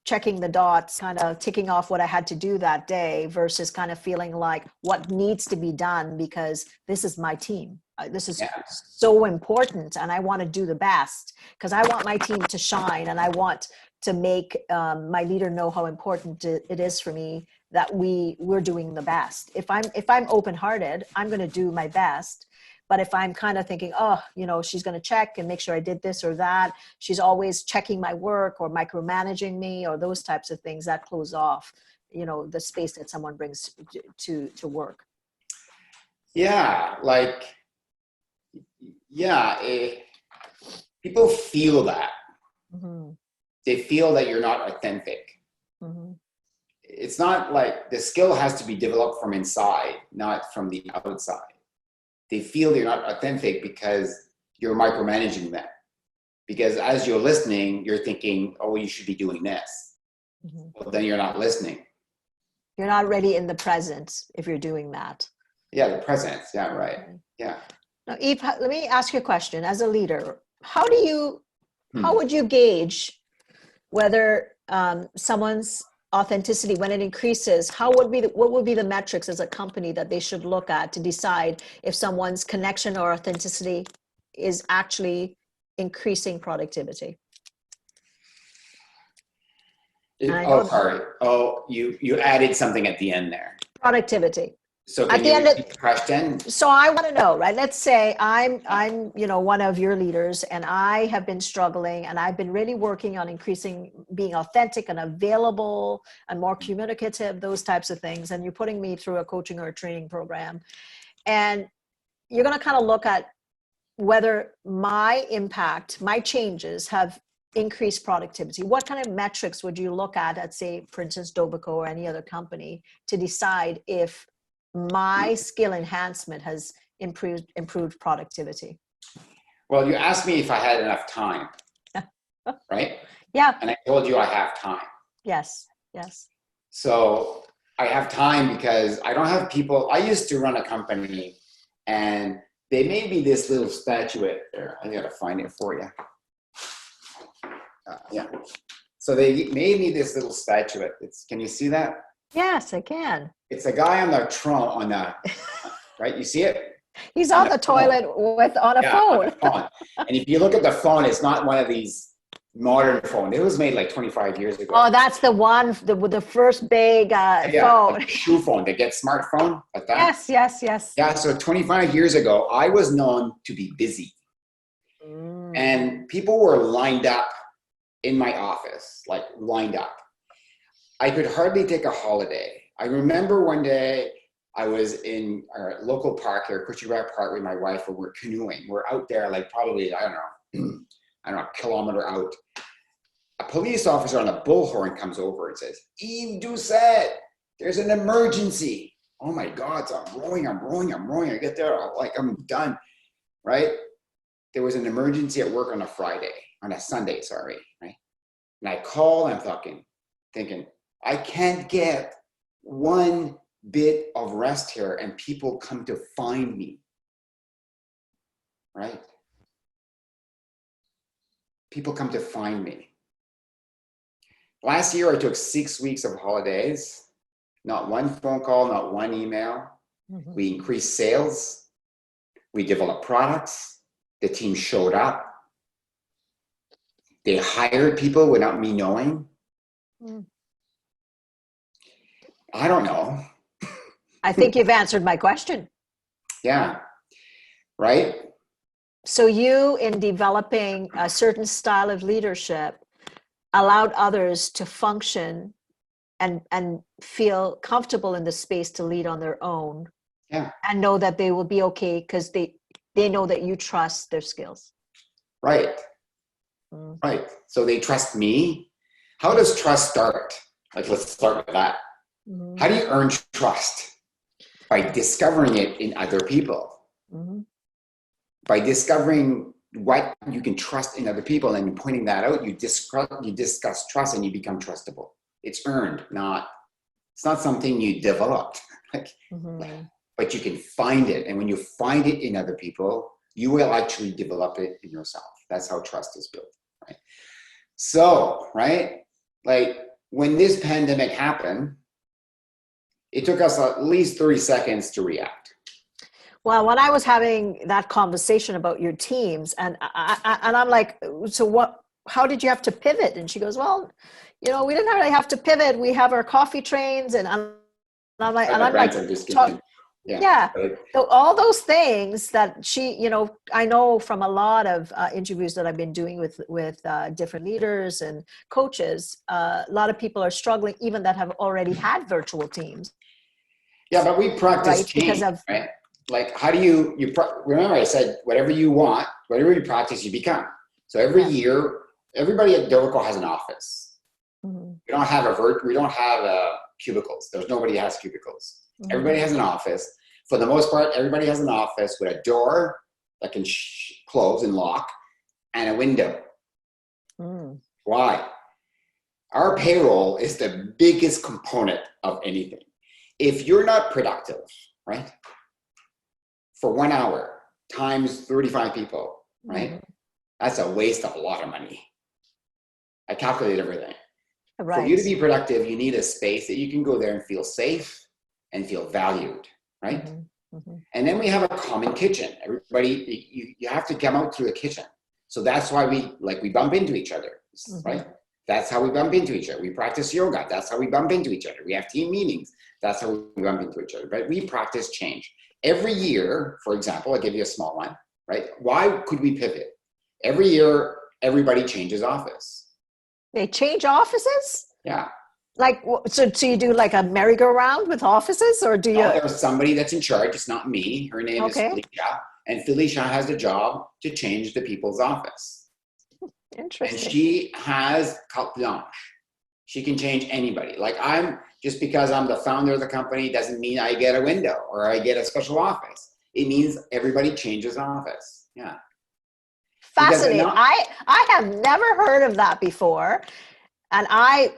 checking the dots, kind of ticking off what I had to do that day versus kind of feeling like what needs to be done because this is my team. This is so important, and I want to do the best because I want my team to shine, and I want to make my leader know how important it is for me that we're doing the best. If I'm open-hearted, I'm going to do my best. But if I'm kind of thinking, she's going to check and make sure I did this or that, she's always checking my work or micromanaging me or those types of things, that close off, the space that someone brings to work. Yeah, people feel that. Mm-hmm. They feel that you're not authentic. Mm-hmm. It's not like the skill has to be developed from inside, not from the outside. They feel you're not authentic because you're micromanaging them. Because as you're listening, you're thinking, oh, you should be doing this. Mm-hmm. Well, then you're not listening. You're not really in the present if you're doing that. Yeah, the presence. Yeah, right. Yeah. Now, Yves, let me ask you a question. As a leader, how would you gauge whether someone's authenticity, when it increases, what would be the metrics as a company that they should look at to decide if someone's connection or authenticity is actually increasing productivity? Sorry. Oh, you added something at the end there. Productivity. So can you repeat the question? So I want to know, right? Let's say I'm one of your leaders, and I have been struggling, and I've been really working on being authentic and available and more communicative, those types of things. And you're putting me through a coaching or a training program, and you're going to kind of look at whether my impact, my changes have increased productivity. What kind of metrics would you look at, say, for instance, Dovico or any other company, to decide if my skill enhancement has improved productivity? Well, you asked me if I had enough time, right? Yeah. And I told you I have time. Yes. So I have time because I don't have people. I used to run a company, and they made me this little statuette there. I gotta find it for you. Yeah. So they made me this little statuette. Can you see that? Yes, I can. It's a guy on the right? You see it? He's on the toilet on a phone. And if you look at the phone, it's not one of these modern phones. It was made like 25 years ago. Oh, that's the one with the first big phone. Like shoe phone. They get smartphone like that. Yes. Yeah, so 25 years ago, I was known to be busy. And people were lined up in my office, like lined up. I could hardly take a holiday. I remember one day I was in our local park here, Cushie Park, with my wife, and we're canoeing. We're out there, like probably, I don't know, a kilometer out. A police officer on a bullhorn comes over and says, "Yves Doucet, there's an emergency." Oh my God, so I'm rowing. I get there, I'm done, right? There was an emergency at work on a Sunday, right? And I call, I'm thinking, I can't get one bit of rest here, and people come to find me, right? People come to find me. Last year, I took 6 weeks of holidays, not one phone call, not one email. Mm-hmm. We increased sales. We developed products. The team showed up. They hired people without me knowing. I don't know. I think you've answered my question. Yeah. Right? So you, in developing a certain style of leadership, allowed others to function and feel comfortable in the space to lead on their own. Yeah. And know that they will be okay because they know that you trust their skills. Right. Right. So they trust me. How does trust start? Like, let's start with that. How do you earn trust? By discovering it in other people. By discovering what you can trust in other people and pointing that out, you discuss trust and you become trustable. It's earned, it's not something you developed. But you can find it. And when you find it in other people, you will actually develop it in yourself. That's how trust is built, right? So, right, like when this pandemic happened, it took us at least 30 seconds to react. Well, when I was having that conversation about your teams, and I'm like, so how did you have to pivot? And she goes, well, we didn't really have to pivot. We have our coffee trains, and I'm like, yeah. So all those things that she, I know from a lot of interviews that I've been doing with different leaders and coaches, a lot of people are struggling, even that have already had virtual teams. Yeah, but we practice change, right? Like, how do you remember I said, whatever you want, whatever you practice, you become. So every year, everybody at Dovico has an office. We don't have cubicles. There's nobody has cubicles. Everybody has an office. For the most part, everybody has an office with a door that can close and lock and a window. Why? Our payroll is the biggest component of anything. If you're not productive, right, for 1 hour times 35 people, right, that's a waste of a lot of money. I calculate everything. Right. For you to be productive, you need a space that you can go there and feel safe and feel valued, right? And then we have a common kitchen. Everybody, you have to come out through the kitchen. So that's why we bump into each other, right? That's how we bump into each other. We practice yoga. That's how we bump into each other. We have team meetings. That's how we bump into each other, right? We practice change. Every year, for example, I'll give you a small one, right? Why could we pivot? Every year, everybody changes office. They change offices? Yeah. Like, so you do like a merry-go-round with offices, or do you? No, there's somebody that's in charge. It's not me. Her name is Felicia. And Felicia has the job to change the people's office. Interesting. And she has carte blanche. She can change anybody. Like, just because I'm the founder of the company doesn't mean I get a window or I get a special office. It means everybody changes office. Yeah. Fascinating. I have never heard of that before. And I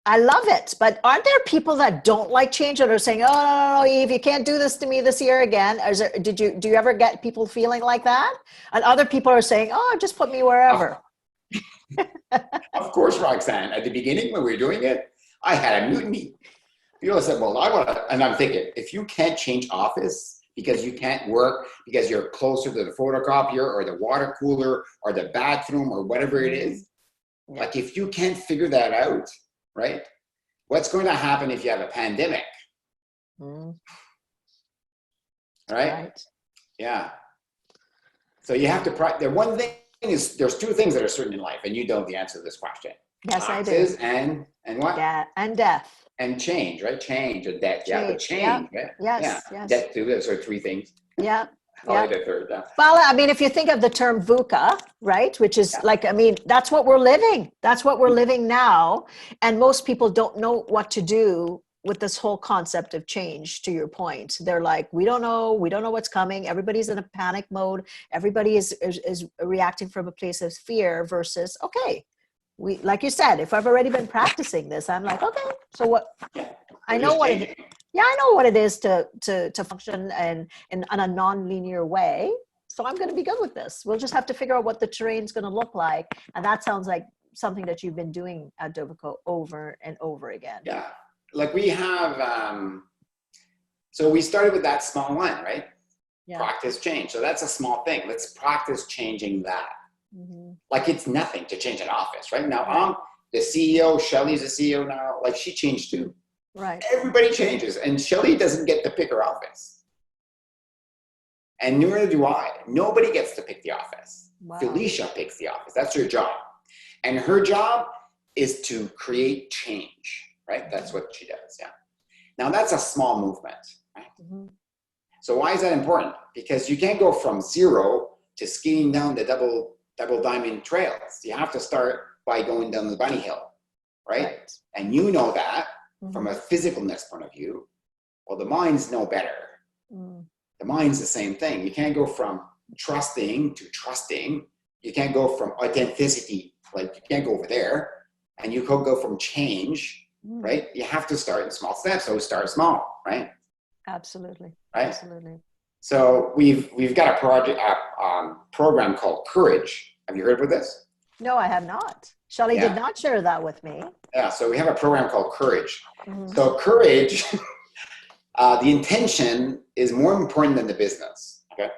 love it. But aren't there people that don't like change that are saying, oh, no, Yves, you can't do this to me this year again? Do you ever get people feeling like that? And other people are saying, oh, just put me wherever. Of course, Roxanne. At the beginning, when we were doing it, I had a mutiny. People said, well, I want to, and I'm thinking, if you can't change office because you can't work, because you're closer to the photocopier or the water cooler or the bathroom or whatever it is, like if you can't figure that out, right? What's going to happen if you have a pandemic? Right? Yeah. So you have to, the one thing is, there's two things that are certain in life, and you know the answer to this question. Yes, Taxes I do. And what? Yeah, and death. And change, right? Change and debt. Yeah, but change. Yeah. Yes. Debt too. Those are three things. Yeah. Probably the third. Well, I mean, if you think of the term VUCA, right, which is like, I mean, that's what we're living. That's what we're living now. And most people don't know what to do with this whole concept of change, to your point. They're like, we don't know what's coming. Everybody's in a panic mode. Everybody is reacting from a place of fear versus, okay, like you said, if I've already been practicing this, I'm like, okay, so what? I know what it is. Yeah, I know what it is to function and in a non-linear way. So I'm going to be good with this. We'll just have to figure out what the terrain's going to look like. And that sounds like something that you've been doing at Dovico over and over again. Yeah. Like we have, so we started with that small one, right? Yeah. Practice change. So that's a small thing. Let's practice changing that. Like it's nothing to change an office, right? Now I'm the CEO, Shelly's the CEO now, like she changed too. Right. Everybody changes and Shelly doesn't get to pick her office. And neither do I. Nobody gets to pick the office. Wow. Felicia picks the office. That's her job. And her job is to create change. right? That's what she does, yeah. Now that's a small movement, right? Mhm. So why is that important? Because you can't go from 0 to skiing down the double diamond trails. You have to start by going down the bunny hill, right? And you know that from a physicalness point of view. Well, the mind's no better. The mind's the same thing. You can't go from trusting to trusting. You can't go from authenticity, like you can't go over there. And you could go from change, right? You have to start in small steps. So start small, right? Absolutely. Right? Absolutely. So we've got a project, program called Courage. Have you heard of this? No, I have not. Shelley did not share that with me. Yeah, so we have a program called Courage. So Courage, the intention is more important than the business, okay?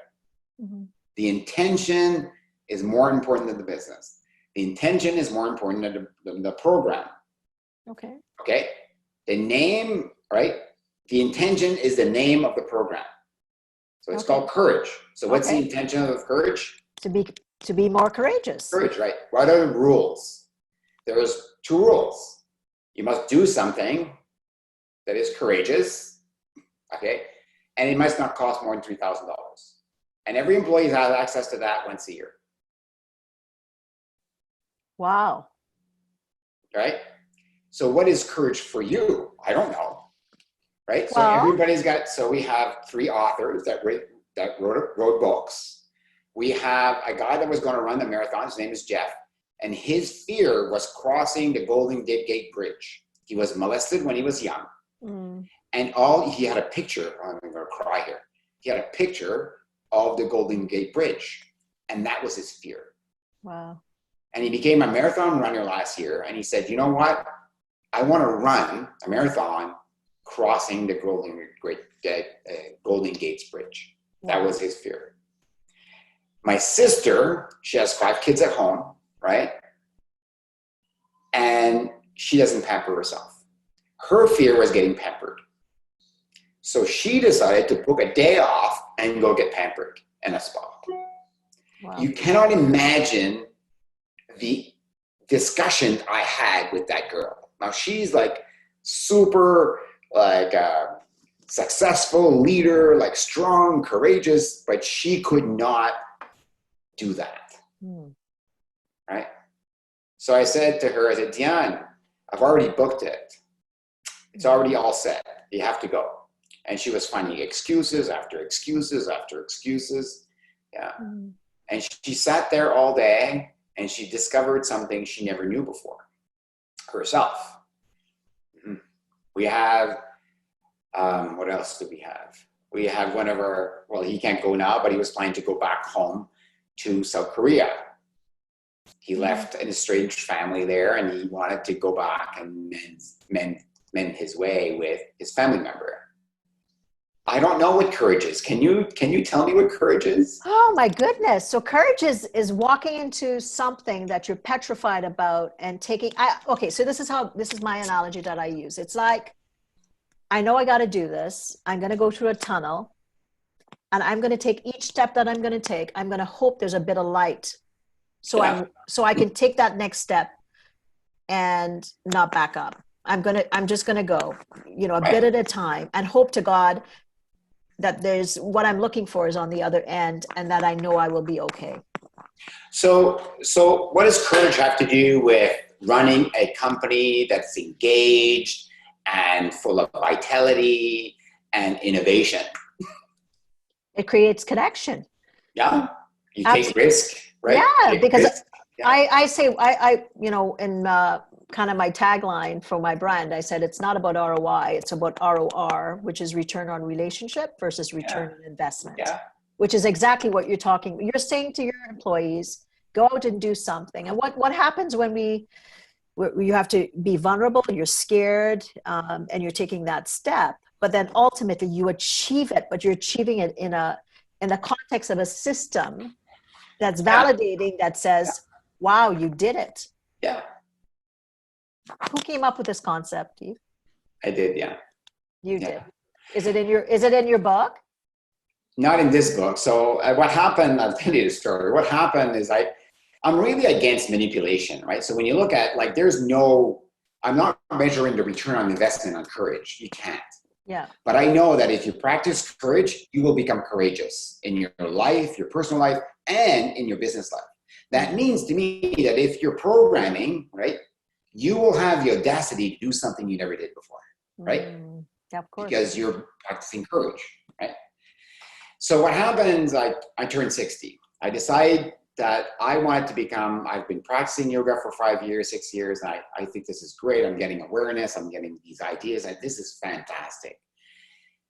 The intention is more important than the business. The intention is more important than the program. Okay. Okay? The name, right? The intention is the name of the program. So it's called Courage. So what's the intention of Courage? To be more courageous. Courage, right? What are the rules? There's 2 rules. You must do something that is courageous, okay? And it must not cost more than $3,000. And every employee has access to that once a year. Wow. Right? So what is courage for you? I don't know. Right? So Well, everybody's got, so we have 3 authors that wrote books. We have a guy that was going to run the marathon. His name is Jeff. And his fear was crossing the Golden Gate Bridge. He was molested when he was young. And he had a picture, I'm going to cry here. He had a picture of the Golden Gate Bridge. And that was his fear. Wow. And he became a marathon runner last year. And he said, you know what? I want to run a marathon crossing the Golden Gates Bridge. Wow. That was his fear. My sister, she has 5 kids at home, right? And she doesn't pamper herself. Her fear was getting pampered. So she decided to book a day off and go get pampered in a spa. Wow. You cannot imagine the discussion I had with that girl. Now she's like super like successful leader, like strong, courageous, but she could not do that. Right? So I said to her, I said, Diane, I've already booked it. It's already all set. You have to go. And she was finding excuses after excuses after excuses. Yeah. And she sat there all day and she discovered something she never knew before, herself. We have, what else do we have? We have one of our, well, he can't go now, but he was planning to go back home to South Korea. He left an estranged family there and he wanted to go back and mend his way with his family member. I don't know what courage is. Can you tell me what courage is? Oh my goodness. So courage is walking into something that you're petrified about and taking, okay, so this is my analogy that I use. It's like, I know I got to do this. I'm going to go through a tunnel and I'm going to take each step that I'm going to take. I'm going to hope there's a bit of light. So I can take that next step and not back up. I'm just going to go, a bit at a time and hope to God that there's what I'm looking for is on the other end and that I know I will be okay. So what does courage have to do with running a company that's engaged and full of vitality and innovation? It creates connection. Yeah. You take risk, right? Yeah, because I say, in kind of my tagline for my brand, I said, it's not about ROI, it's about ROR, which is return on relationship versus return on investment, which is exactly what you're saying to your employees, go out and do something. And what happens when you have to be vulnerable, you're scared, and you're taking that step, but then ultimately you achieve it, but you're achieving it in the context of a system that's validating, that says, wow, you did it. Yeah. Who came up with this concept, Yves? I did, yeah. You did. Is it in your book? Not in this book. So what happened, I'll tell you the story. What happened is I'm really against manipulation, right? So when you look at, there's no I'm not measuring the return on investment on courage. You can't. Yeah. But I know that if you practice courage, you will become courageous in your life, your personal life, and in your business life. That means to me that if you're programming, right, you will have the audacity to do something you never did before, right? Yeah, of course. Because you're practicing courage, right? So what happens, I turned 60. I decided that I wanted to become, I've been practicing yoga for 5 years, 6 years. And I think this is great. I'm getting awareness. I'm getting these ideas. And this is fantastic.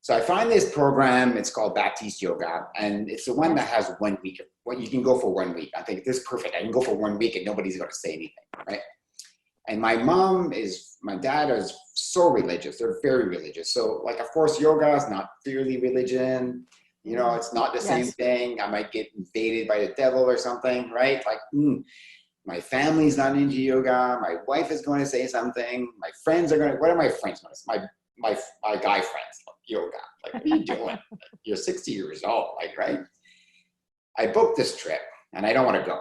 So I find this program, it's called Baptiste Yoga. And it's the one that has 1 week. You can go for 1 week. I think this is perfect. I can go for 1 week and nobody's going to say anything, right? And my dad is so religious. They're very religious. So like, of course, yoga is not purely religion. You know, it's not the same thing. I might get invaded by the devil or something, right? Like, my family's not into yoga. My wife is going to say something. My friends are going to, what are my friends going to say? My guy friends, like, yoga. Like, what are you doing? You're 60 years old, like, right? I booked this trip and I don't want to go.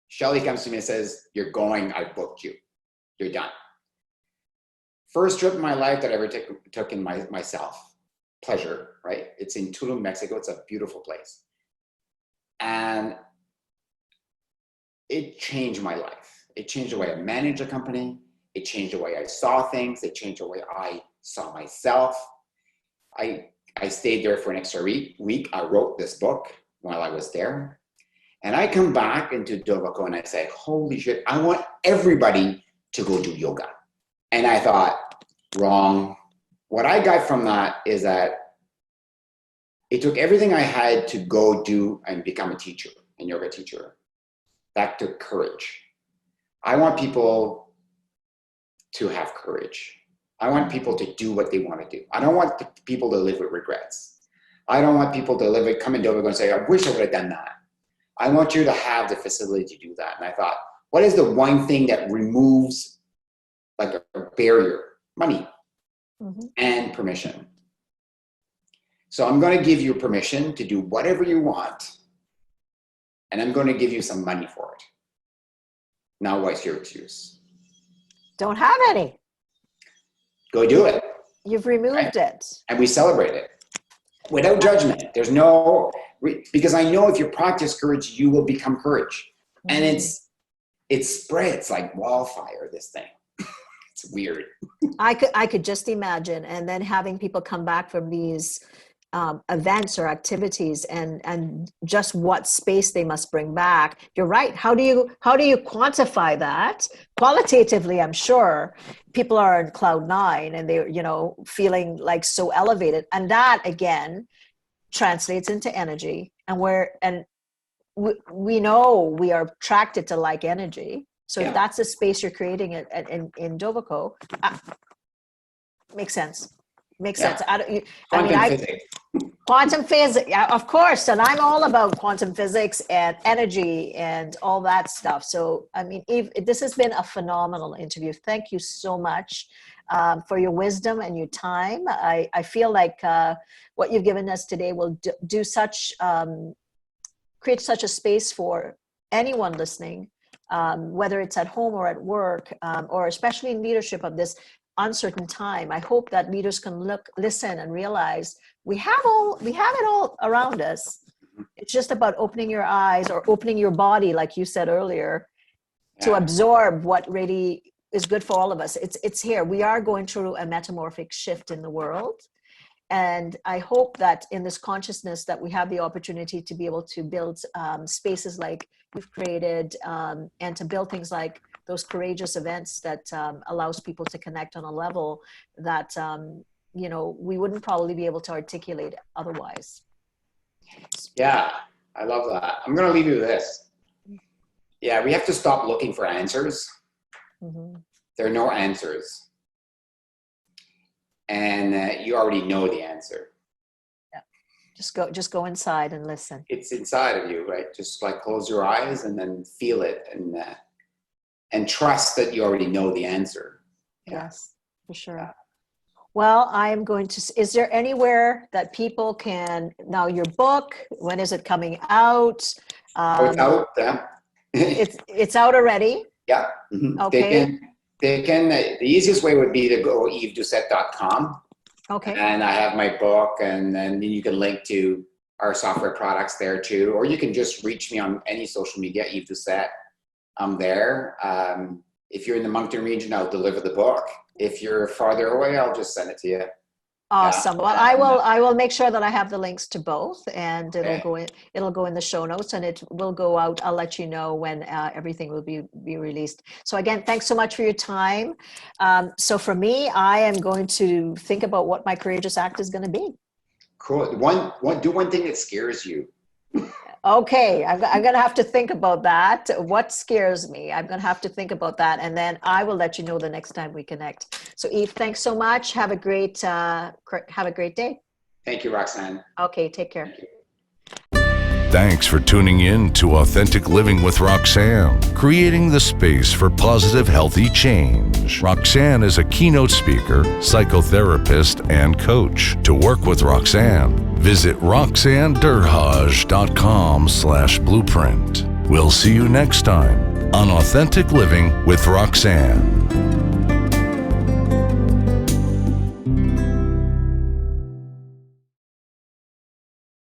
Shelly comes to me and says, you're going, I booked you. You're done. First trip in my life that I ever took in myself. Pleasure, right? It's in Tulum, Mexico. It's a beautiful place. And it changed my life. It changed the way I managed a company. It changed the way I saw things. It changed the way I saw myself. I stayed there for an extra week. I wrote this book while I was there. And I come back into Dovico and I say, holy shit, I want everybody to go do yoga. And I thought, wrong. What I got from that is that it took everything I had to go do and become a teacher, a yoga teacher. That took courage. I want people to have courage. I want people to do what they want to do. I don't want people to live with regrets. I don't want people to come in Dovico and say, I wish I would have done that. I want you to have the facility to do that. And I thought, what is the one thing that removes like a barrier? Money and permission. So I'm going to give you permission to do whatever you want. And I'm going to give you some money for it. Now what's your excuse? Don't have any. Go do it. You've removed it. And we celebrate it. Without judgment. There's no, because I know if you practice courage, you will become courage. And it spreads like wildfire, this thing. It's weird. I could just imagine. And then having people come back from these events or activities and just what space they must bring back. You're right. How do you quantify that? Qualitatively, I'm sure people are in cloud nine and they're, feeling like so elevated. And that again translates into energy. And we know we are attracted to like energy. So if that's the space you're creating in Dovico, makes sense. Makes sense. Quantum physics, of course. And I'm all about quantum physics and energy and all that stuff. So, Yves, this has been a phenomenal interview. Thank you so much for your wisdom and your time. I feel like what you've given us today will create such a space for anyone listening, whether it's at home or at work, or especially in leadership of this uncertain time. I hope that leaders can listen and realize we have it all around us. It's just about opening your eyes or opening your body, like you said earlier, to absorb what really is good for all of us. It's here. We are going through a metamorphic shift in the world. And I hope that in this consciousness that we have the opportunity to be able to build spaces like you've created, and to build things like those courageous events that allows people to connect on a level that, we wouldn't probably be able to articulate otherwise. Yeah, I love that. I'm going to leave you with this. Yeah, we have to stop looking for answers. There are no answers. And you already know the answer. Yeah, just go inside and listen. It's inside of you, right? Just like close your eyes and then feel it and trust that you already know the answer. Yes, for sure. Yeah. Well, I am going to, is there anywhere that people can, now your book, when is it coming out? It's out. It's out already? Yeah. Okay. They can. The easiest way would be to go yvesdoucet.com. Okay. And I have my book, and then you can link to our software products there too. Or you can just reach me on any social media, Yves Doucet. I'm there. If you're in the Moncton region, I'll deliver the book. If you're farther away, I'll just send it to you. Awesome. Well, I will make sure that I have the links to both, and it'll go in the show notes, and it will go out. I'll let you know when everything will be released. So again, thanks so much for your time. So for me, I am going to think about what my courageous act is going to be. Cool. Do one thing that scares you. Okay, I'm going to have to think about that. What scares me? I'm going to have to think about that, and then I will let you know the next time we connect. So, Yves, thanks so much. Have a great day. Thank you, Roxanne. Okay, take care. Thanks for tuning in to Authentic Living with Roxanne, creating the space for positive, healthy change. Roxanne is a keynote speaker, psychotherapist, and coach. To work with Roxanne, visit roxannederhage.com/blueprint. We'll see you next time on Authentic Living with Roxanne.